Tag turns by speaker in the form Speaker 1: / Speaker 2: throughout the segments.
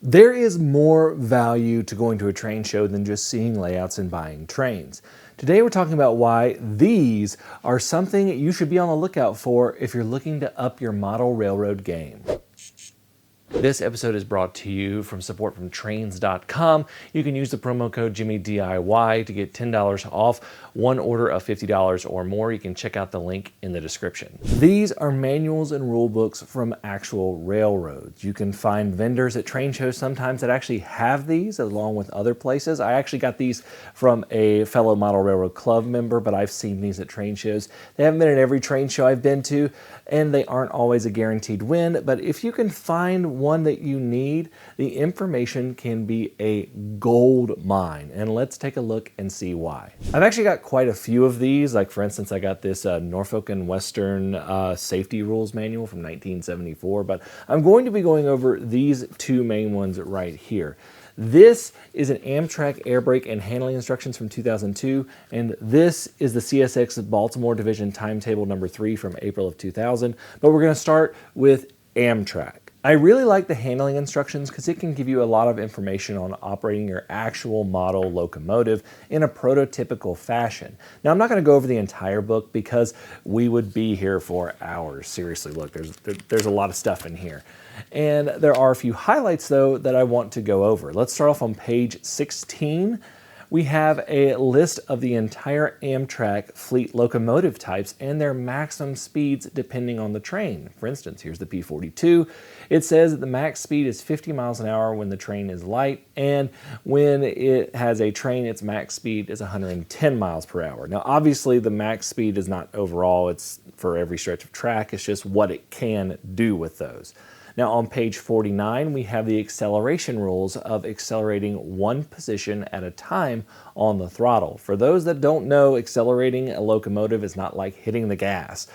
Speaker 1: There is more value to going to a train show than just seeing layouts and buying trains. Today we're talking about why these are something you should be on the lookout for if you're looking to up your model railroad game. This episode is brought to you from support from trains.com. You can use the promo code JimmyDIY to get $10 off one order of $50 or more. You can check out the link in the description. These are manuals and rule books from actual railroads. You can find vendors at train shows sometimes that actually have these along with other places. I actually got these from a fellow Model Railroad Club member, but I've seen these at train shows. They haven't been at every train show I've been to, and they aren't always a guaranteed win, but if you can find one that you need, the information can be a gold mine, and let's take a look and see why. I've actually got quite a few of these. Like for instance, I got this Norfolk and Western safety rules manual from 1974, but I'm going to be going over these two main ones right here. This is an Amtrak air brake and handling instructions from 2002, and this is the CSX Baltimore Division timetable number 3 from April of 2000, but we're going to start with Amtrak. I really like the handling instructions because it can give you a lot of information on operating your actual model locomotive in a prototypical fashion. Now, I'm not going to go over the entire book because we would be here for hours. Seriously, look, there's a lot of stuff in here. And there are a few highlights, though, that I want to go over. Let's start off on page 16. We have a list of the entire Amtrak fleet locomotive types and their maximum speeds depending on the train. For instance, here's the P42. It says that the max speed is 50 miles an hour when the train is light, and when it has a train, its max speed is 110 miles per hour. Now, obviously, the max speed is not overall. It's for every stretch of track. It's just what it can do with those. Now on page 49, we have the acceleration rules of accelerating one position at a time on the throttle. For those that don't know, accelerating a locomotive is not like hitting the gas.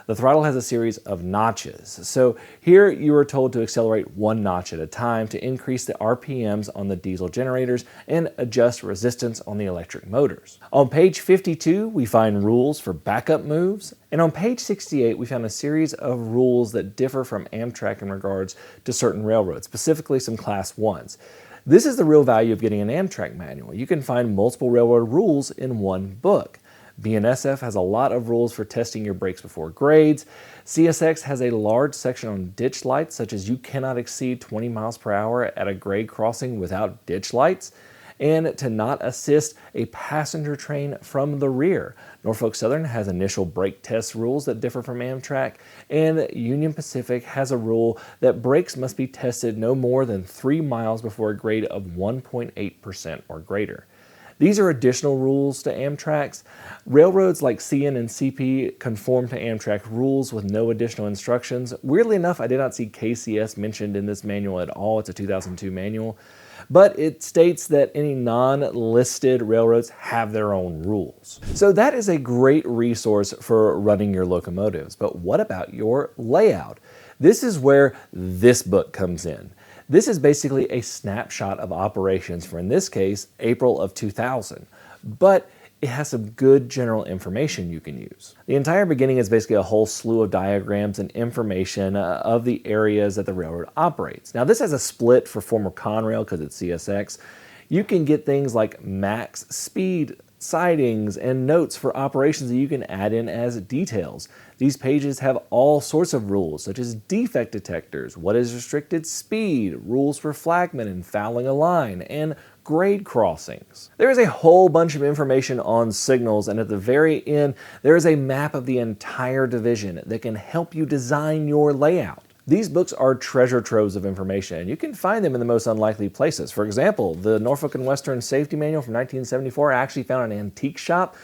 Speaker 1: The throttle has a series of notches. So here you are told to accelerate one notch at a time to increase the RPMs on the diesel generators and adjust resistance on the electric motors. On page 52, we find rules for backup moves. And on page 68, we found a series of rules that differ from Amtrak in regards to certain railroads, specifically some class 1s. This is the real value of getting an Amtrak manual. You can find multiple railroad rules in one book. BNSF has a lot of rules for testing your brakes before grades. CSX has a large section on ditch lights, such as you cannot exceed 20 miles per hour at a grade crossing without ditch lights, and to not assist a passenger train from the rear. Norfolk Southern has initial brake test rules that differ from Amtrak, and Union Pacific has a rule that brakes must be tested no more than 3 miles before a grade of 1.8% or greater. These are additional rules to Amtrak's. Railroads like CN and CP conform to Amtrak rules with no additional instructions. Weirdly enough, I did not see KCS mentioned in this manual at all. It's a 2002 manual. But it states that any non-listed railroads have their own rules. So that is a great resource for running your locomotives. But what about your layout? This is where this book comes in. This is basically a snapshot of operations for, in this case, April of 2000, but it has some good general information you can use. The entire beginning is basically a whole slew of diagrams and information of the areas that the railroad operates. Now this has a split for former Conrail because it's CSX. You can get things like max speed, sidings, and notes for operations that you can add in as details. These pages have all sorts of rules, such as defect detectors, what is restricted speed, rules for flagmen and fouling a line, and grade crossings. There is a whole bunch of information on signals, and at the very end, there is a map of the entire division that can help you design your layout. These books are treasure troves of information, and you can find them in the most unlikely places. For example, the Norfolk and Western Safety Manual from 1974 I actually found in an antique shop.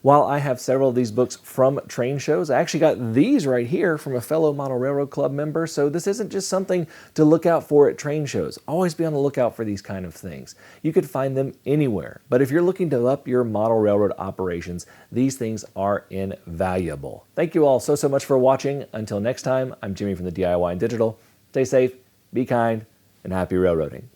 Speaker 1: While I have several of these books from train shows, I actually got these right here from a fellow Model Railroad Club member, so this isn't just something to look out for at train shows. Always be on the lookout for these kind of things. You could find them anywhere, but if you're looking to up your model railroad operations, these things are invaluable. Thank you all so much for watching. Until next time, I'm Jimmy from the DIY and Digital. Stay safe, be kind, and happy railroading.